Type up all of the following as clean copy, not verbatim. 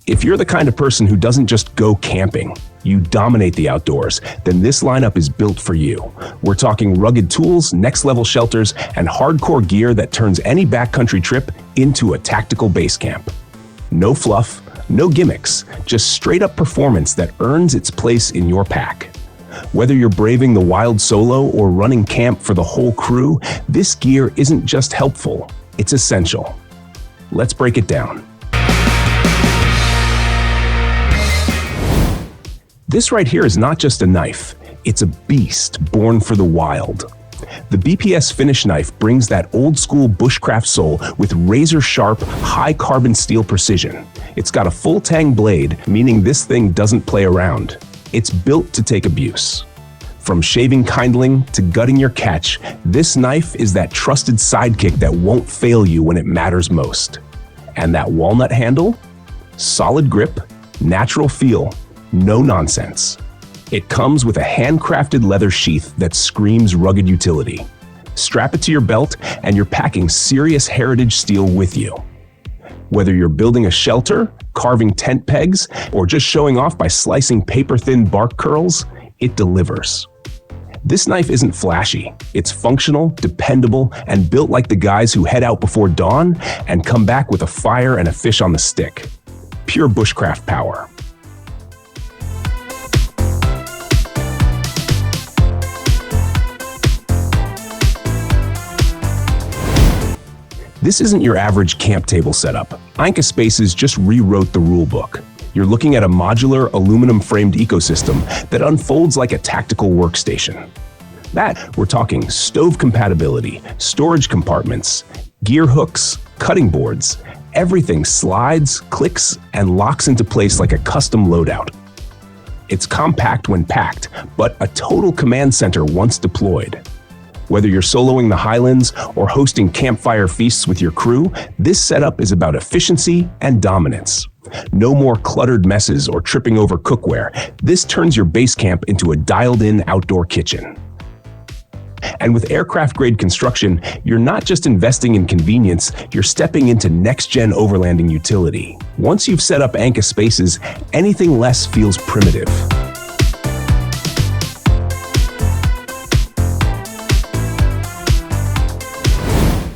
If you're the kind of person who doesn't just go camping, you dominate the outdoors, then this lineup is built for you. We're talking rugged tools, next-level shelters, and hardcore gear that turns any backcountry trip into a tactical base camp. No fluff, no gimmicks, just straight-up performance that earns its place in your pack. Whether you're braving the wild solo or running camp for the whole crew, this gear isn't just helpful, it's essential. Let's break it down. This right here is not just a knife, it's a beast born for the wild. The BPS FINNISH knife brings that old-school bushcraft soul with razor-sharp, high-carbon steel precision. It's got a full-tang blade, meaning this thing doesn't play around. It's built to take abuse. From shaving kindling to gutting your catch, this knife is that trusted sidekick that won't fail you when it matters most. And that walnut handle? Solid grip, natural feel, no nonsense. It comes with a handcrafted leather sheath that screams rugged utility. Strap it to your belt and you're packing serious heritage steel with you. Whether you're building a shelter, carving tent pegs, or just showing off by slicing paper-thin bark curls, it delivers. This knife isn't flashy. It's functional, dependable, and built like the guys who head out before dawn and come back with a fire and a fish on the stick. Pure bushcraft power. This isn't your average camp table setup. ANKA Spaces just rewrote the rulebook. You're looking at a modular, aluminum-framed ecosystem that unfolds like a tactical workstation. We're talking stove compatibility, storage compartments, gear hooks, cutting boards. Everything slides, clicks, and locks into place like a custom loadout. It's compact when packed, but a total command center once deployed. Whether you're soloing the Highlands or hosting campfire feasts with your crew, this setup is about efficiency and dominance. No more cluttered messes or tripping over cookware. This turns your base camp into a dialed-in outdoor kitchen. And with aircraft-grade construction, you're not just investing in convenience, you're stepping into next-gen overlanding utility. Once you've set up ANKA Spaces, anything less feels primitive.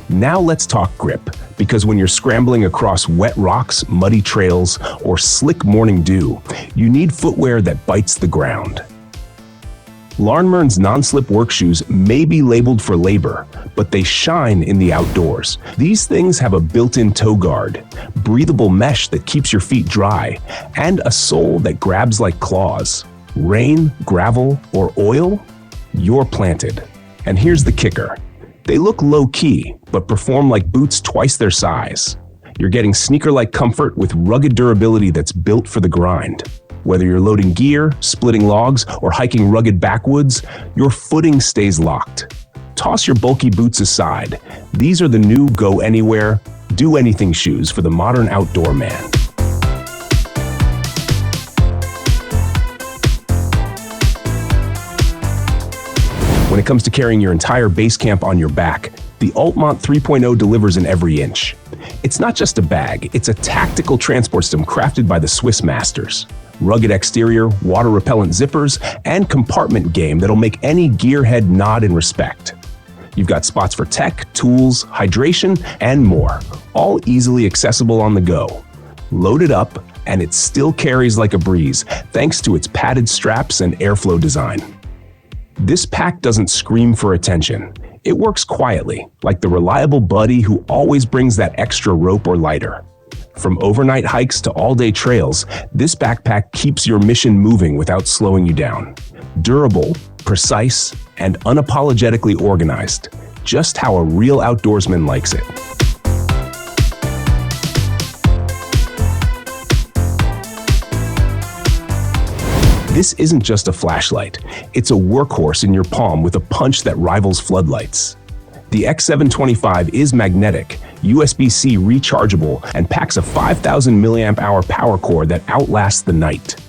Now let's talk grip, because when you're scrambling across wet rocks, muddy trails, or slick morning dew, you need footwear that bites the ground. LARNMERN's non-slip work shoes may be labeled for labor, but they shine in the outdoors. These things have a built-in toe guard, breathable mesh that keeps your feet dry, and a sole that grabs like claws. Rain, gravel, or oil? You're planted. And here's the kicker. They look low-key, but perform like boots twice their size. You're getting sneaker-like comfort with rugged durability that's built for the grind. Whether you're loading gear, splitting logs, or hiking rugged backwoods, your footing stays locked. Toss your bulky boots aside. These are the new go-anywhere, do-anything shoes for the modern outdoor man. When it comes to carrying your entire base camp on your back, the ALTMONT 3.0 delivers in every inch. It's not just a bag, it's a tactical transport system crafted by the Swiss masters. Rugged exterior, water-repellent zippers, and compartment game that'll make any gearhead nod in respect. You've got spots for tech, tools, hydration, and more, all easily accessible on the go. Load it up, and it still carries like a breeze, thanks to its padded straps and airflow design. This pack doesn't scream for attention. It works quietly, like the reliable buddy who always brings that extra rope or lighter. From overnight hikes to all-day trails, this backpack keeps your mission moving without slowing you down. Durable, precise, and unapologetically organized, just how a real outdoorsman likes it. This isn't just a flashlight, it's a workhorse in your palm with a punch that rivals floodlights. The X725 is magnetic, USB-C rechargeable, and packs a 5,000 mAh power core that outlasts the night.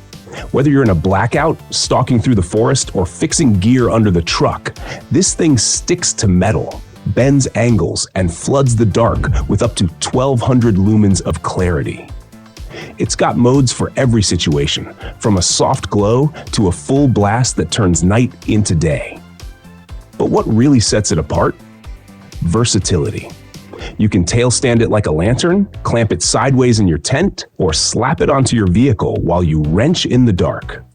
Whether you're in a blackout, stalking through the forest, or fixing gear under the truck, this thing sticks to metal, bends angles, and floods the dark with up to 1,200 lumens of clarity. It's got modes for every situation, from a soft glow to a full blast that turns night into day. But what really sets it apart? Versatility. You can tail stand it like a lantern, clamp it sideways in your tent, or slap it onto your vehicle while you wrench in the dark.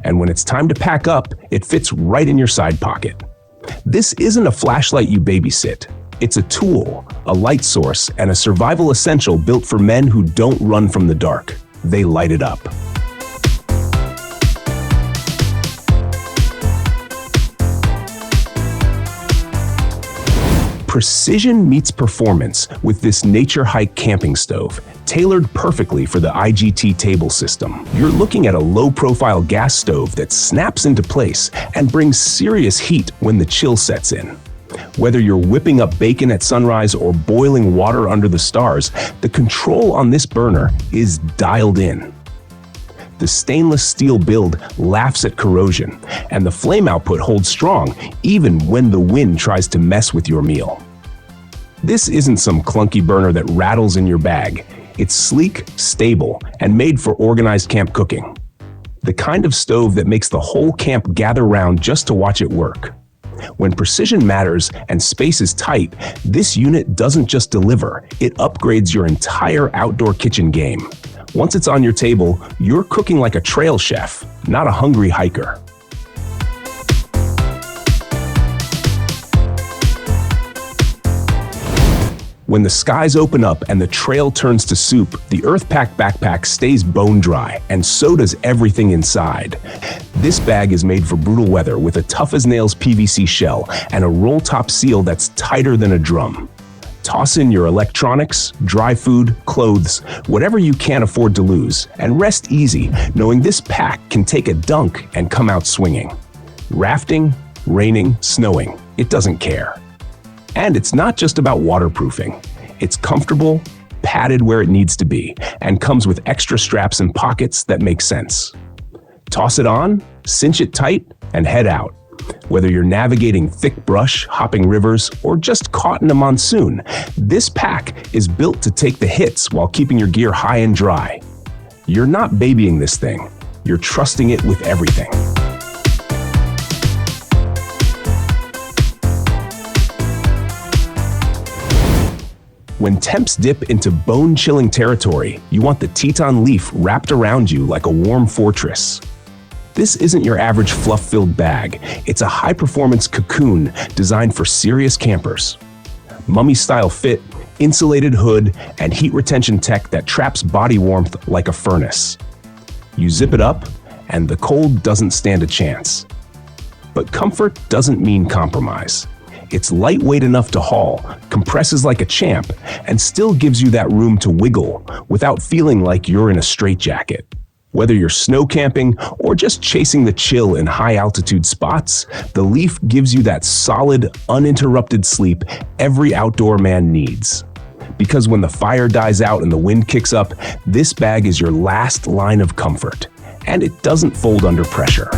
And when it's time to pack up, it fits right in your side pocket. This isn't a flashlight you babysit. It's a tool, a light source, and a survival essential built for men who don't run from the dark. They light it up. Precision meets performance with this NATUREHIKE camping stove, tailored perfectly for the IGT table system. You're looking at a low-profile gas stove that snaps into place and brings serious heat when the chill sets in. Whether you're whipping up bacon at sunrise or boiling water under the stars, the control on this burner is dialed in. The stainless steel build laughs at corrosion, and the flame output holds strong even when the wind tries to mess with your meal. This isn't some clunky burner that rattles in your bag. It's sleek, stable, and made for organized camp cooking. The kind of stove that makes the whole camp gather round just to watch it work. When precision matters and space is tight, this unit doesn't just deliver, it upgrades your entire outdoor kitchen game. Once it's on your table, you're cooking like a trail chef, not a hungry hiker. When the skies open up and the trail turns to soup, the Earthpack backpack stays bone dry, and so does everything inside. This bag is made for brutal weather with a tough-as-nails PVC shell and a roll-top seal that's tighter than a drum. Toss in your electronics, dry food, clothes, whatever you can't afford to lose, and rest easy knowing this pack can take a dunk and come out swinging. Rafting, raining, snowing, it doesn't care. And it's not just about waterproofing. It's comfortable, padded where it needs to be, and comes with extra straps and pockets that make sense. Toss it on, cinch it tight, and head out. Whether you're navigating thick brush, hopping rivers, or just caught in a monsoon, this pack is built to take the hits while keeping your gear high and dry. You're not babying this thing, you're trusting it with everything. When temps dip into bone-chilling territory, you want the Teton Leaf wrapped around you like a warm fortress. This isn't your average fluff-filled bag. It's a high-performance cocoon designed for serious campers. Mummy-style fit, insulated hood, and heat retention tech that traps body warmth like a furnace. You zip it up, and the cold doesn't stand a chance. But comfort doesn't mean compromise. It's lightweight enough to haul, compresses like a champ, and still gives you that room to wiggle without feeling like you're in a straitjacket. Whether you're snow camping or just chasing the chill in high-altitude spots, the Leaf gives you that solid, uninterrupted sleep every outdoor man needs. Because when the fire dies out and the wind kicks up, this bag is your last line of comfort, and it doesn't fold under pressure.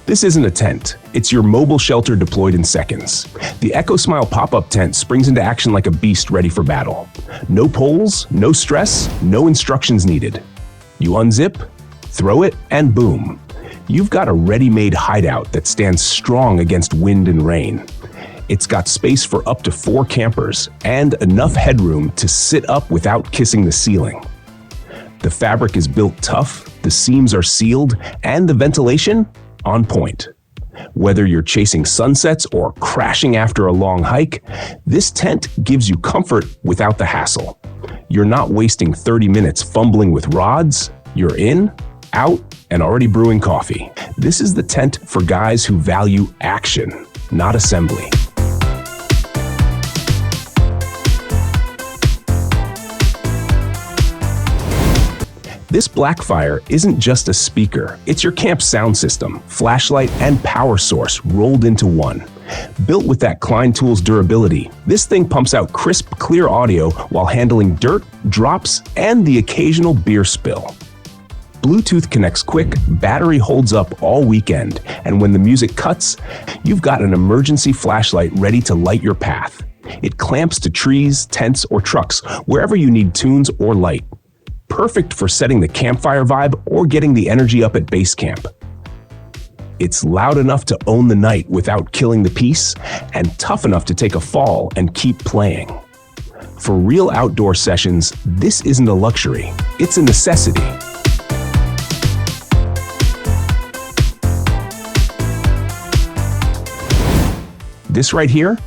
This isn't a tent, it's your mobile shelter deployed in seconds. The EcoSmile pop-up tent springs into action like a beast ready for battle. No poles, no stress, no instructions needed. You unzip, throw it, and boom. You've got a ready-made hideout that stands strong against wind and rain. It's got space for up to 4 campers and enough headroom to sit up without kissing the ceiling. The fabric is built tough, the seams are sealed, and the ventilation on point. Whether you're chasing sunsets or crashing after a long hike, this tent gives you comfort without the hassle. You're not wasting 30 minutes fumbling with rods. You're in, out, and already brewing coffee. This is the tent for guys who value action, not assembly. This Blackfire isn't just a speaker, it's your camp sound system, flashlight, and power source rolled into one. Built with that Klein Tools durability, this thing pumps out crisp, clear audio while handling dirt, drops, and the occasional beer spill. Bluetooth connects quick, battery holds up all weekend, and when the music cuts, you've got an emergency flashlight ready to light your path. It clamps to trees, tents, or trucks, wherever you need tunes or light. Perfect for setting the campfire vibe or getting the energy up at base camp. It's loud enough to own the night without killing the peace, and tough enough to take a fall and keep playing. For real outdoor sessions, this isn't a luxury, it's a necessity. This right here?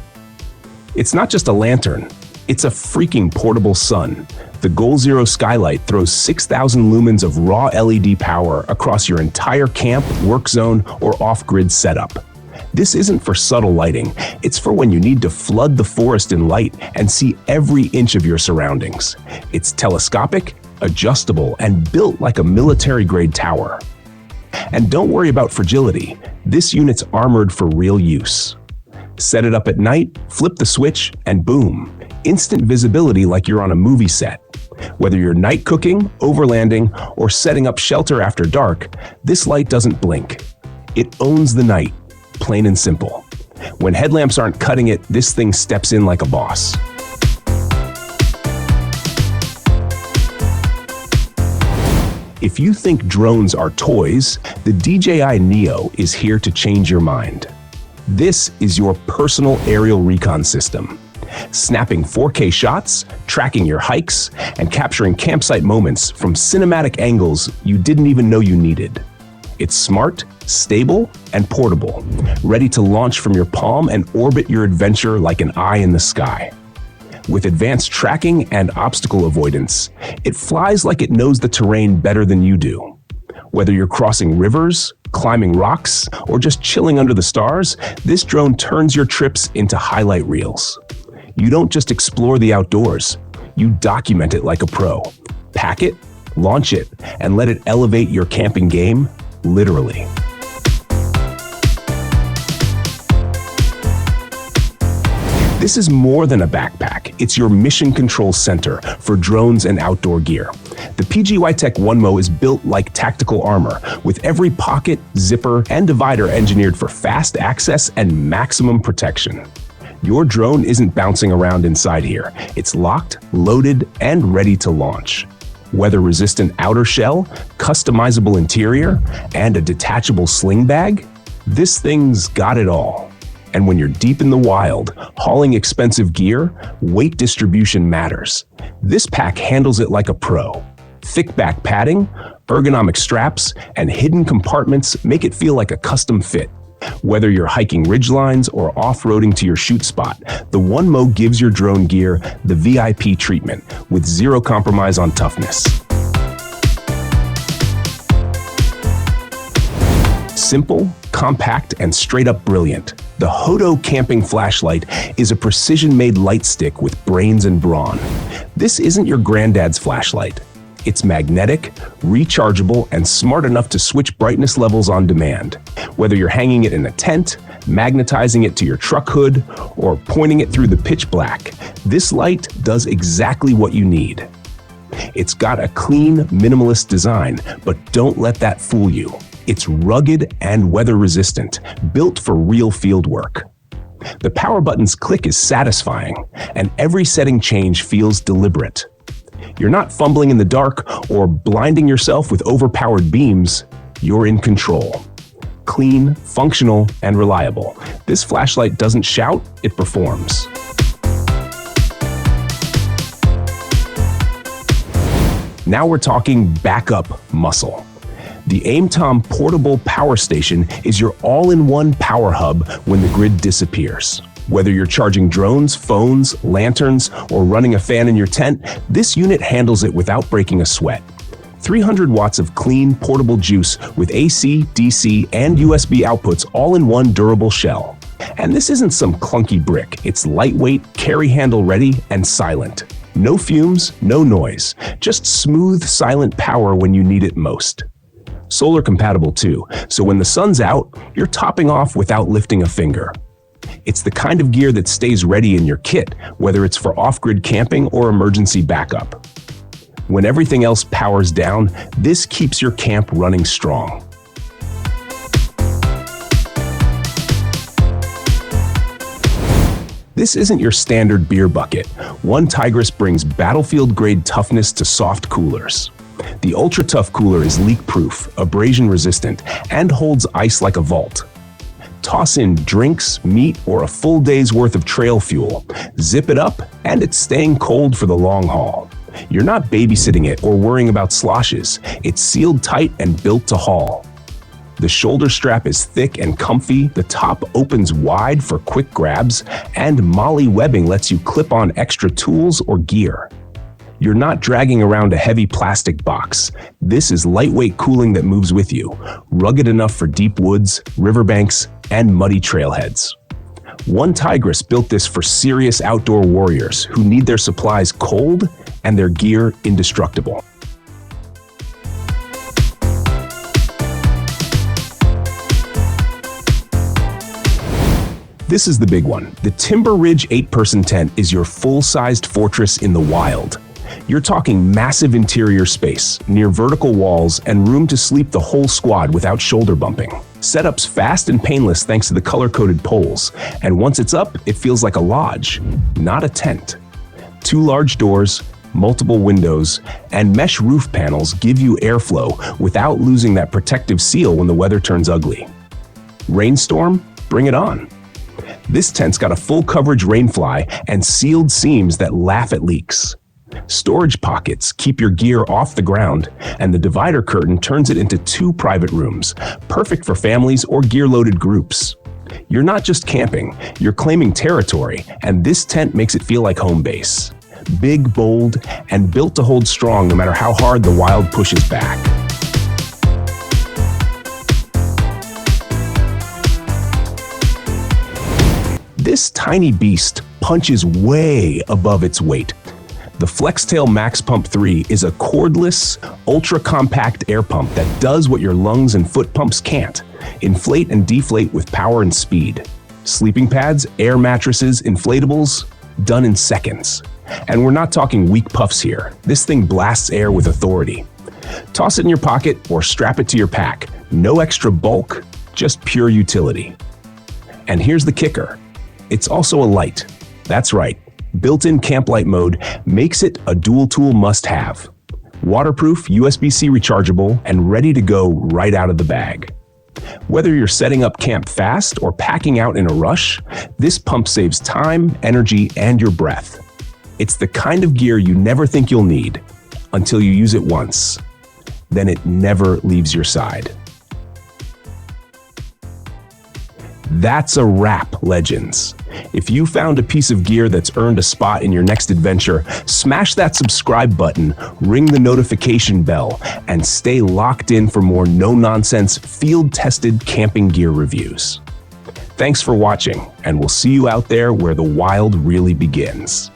It's not just a lantern, it's a freaking portable sun. The GoZero Skylight throws 6,000 lumens of raw LED power across your entire camp, work zone, or off-grid setup. This isn't for subtle lighting, it's for when you need to flood the forest in light and see every inch of your surroundings. It's telescopic, adjustable, and built like a military-grade tower. And don't worry about fragility, this unit's armored for real use. Set it up at night, flip the switch, and boom, instant visibility like you're on a movie set. Whether you're night cooking, overlanding, or setting up shelter after dark, this light doesn't blink. It owns the night, plain and simple. When headlamps aren't cutting it, this thing steps in like a boss. If you think drones are toys, the DJI Neo is here to change your mind. This is your personal aerial recon system. Snapping 4K shots, tracking your hikes, and capturing campsite moments from cinematic angles you didn't even know you needed. It's smart, stable, and portable, ready to launch from your palm and orbit your adventure like an eye in the sky. With advanced tracking and obstacle avoidance, it flies like it knows the terrain better than you do. Whether you're crossing rivers, climbing rocks, or just chilling under the stars, this drone turns your trips into highlight reels. You don't just explore the outdoors, you document it like a pro. Pack it, launch it, and let it elevate your camping game, literally. This is more than a backpack. It's your mission control center for drones and outdoor gear. The PGY Techch OneMo is built like tactical armor, with every pocket, zipper, and divider engineered for fast access and maximum protection. Your drone isn't bouncing around inside here. It's locked, loaded, and ready to launch. Weather-resistant outer shell, customizable interior, and a detachable sling bag, this thing's got it all. And when you're deep in the wild, hauling expensive gear, weight distribution matters. This pack handles it like a pro. Thick back padding, ergonomic straps, and hidden compartments make it feel like a custom fit. Whether you're hiking ridgelines or off-roading to your shoot spot, the OneMo gives your drone gear the VIP treatment with zero compromise on toughness. Simple, compact, and straight up brilliant, the Hodo camping flashlight is a precision-made light stick with brains and brawn. This isn't your granddad's flashlight. It's magnetic, rechargeable, and smart enough to switch brightness levels on demand. Whether you're hanging it in a tent, magnetizing it to your truck hood, or pointing it through the pitch black, this light does exactly what you need. It's got a clean, minimalist design, but don't let that fool you. It's rugged and weather-resistant, built for real field work. The power button's click is satisfying, and every setting change feels deliberate. You're not fumbling in the dark or blinding yourself with overpowered beams. You're in control. Clean, functional, and reliable. This flashlight doesn't shout, it performs. Now we're talking backup muscle. The AIM-TOM portable power station is your all-in-one power hub when the grid disappears. Whether you're charging drones, phones, lanterns, or running a fan in your tent, this unit handles it without breaking a sweat. 300 watts of clean, portable juice with AC, DC, and USB outputs all in one durable shell. And this isn't some clunky brick. It's lightweight, carry handle ready, and silent. No fumes, no noise. Just smooth, silent power when you need it most. Solar compatible too, so when the sun's out, you're topping off without lifting a finger. It's the kind of gear that stays ready in your kit, whether it's for off-grid camping or emergency backup. When everything else powers down, this keeps your camp running strong. This isn't your standard beer bucket. One Tigris brings battlefield-grade toughness to soft coolers. The Ultra Tough cooler is leak-proof, abrasion-resistant, and holds ice like a vault. Toss in drinks, meat, or a full day's worth of trail fuel. Zip it up, and it's staying cold for the long haul. You're not babysitting it or worrying about sloshes. It's sealed tight and built to haul. The shoulder strap is thick and comfy, the top opens wide for quick grabs, and Molly webbing lets you clip on extra tools or gear. You're not dragging around a heavy plastic box. This is lightweight cooling that moves with you, rugged enough for deep woods, riverbanks, and muddy trailheads. One Tigris built this for serious outdoor warriors who need their supplies cold and their gear indestructible. This is the big one. The Timber Ridge 8-person tent is your full-sized fortress in the wild. You're talking massive interior space, near vertical walls, and room to sleep the whole squad without shoulder bumping. Setup's fast and painless thanks to the color-coded poles, and once it's up, it feels like a lodge, not a tent. 2 large doors, multiple windows, and mesh roof panels give you airflow without losing that protective seal when the weather turns ugly. Rainstorm? Bring it on. This tent's got a full coverage rainfly and sealed seams that laugh at leaks. Storage pockets keep your gear off the ground, and the divider curtain turns it into 2 private rooms, perfect for families or gear-loaded groups. You're not just camping, you're claiming territory, and this tent makes it feel like home base. Big, bold, and built to hold strong no matter how hard the wild pushes back. This tiny beast punches way above its weight. The FlexTail Max Pump 3 is a cordless, ultra-compact air pump that does what your lungs and foot pumps can't: inflate and deflate with power and speed. Sleeping pads, air mattresses, inflatables, done in seconds. And we're not talking weak puffs here. This thing blasts air with authority. Toss it in your pocket or strap it to your pack. No extra bulk, just pure utility. And here's the kicker. It's also a light. That's right. Built-in camp light mode makes it a dual-tool must-have. Waterproof, USB-C rechargeable, and ready to go right out of the bag. Whether you're setting up camp fast or packing out in a rush, this pump saves time, energy, and your breath. It's the kind of gear you never think you'll need until you use it once. Then it never leaves your side. That's a wrap, legends. If you found a piece of gear that's earned a spot in your next adventure, smash that subscribe button, ring the notification bell, and stay locked in for more no-nonsense, field-tested camping gear reviews. Thanks for watching, and we'll see you out there where the wild really begins.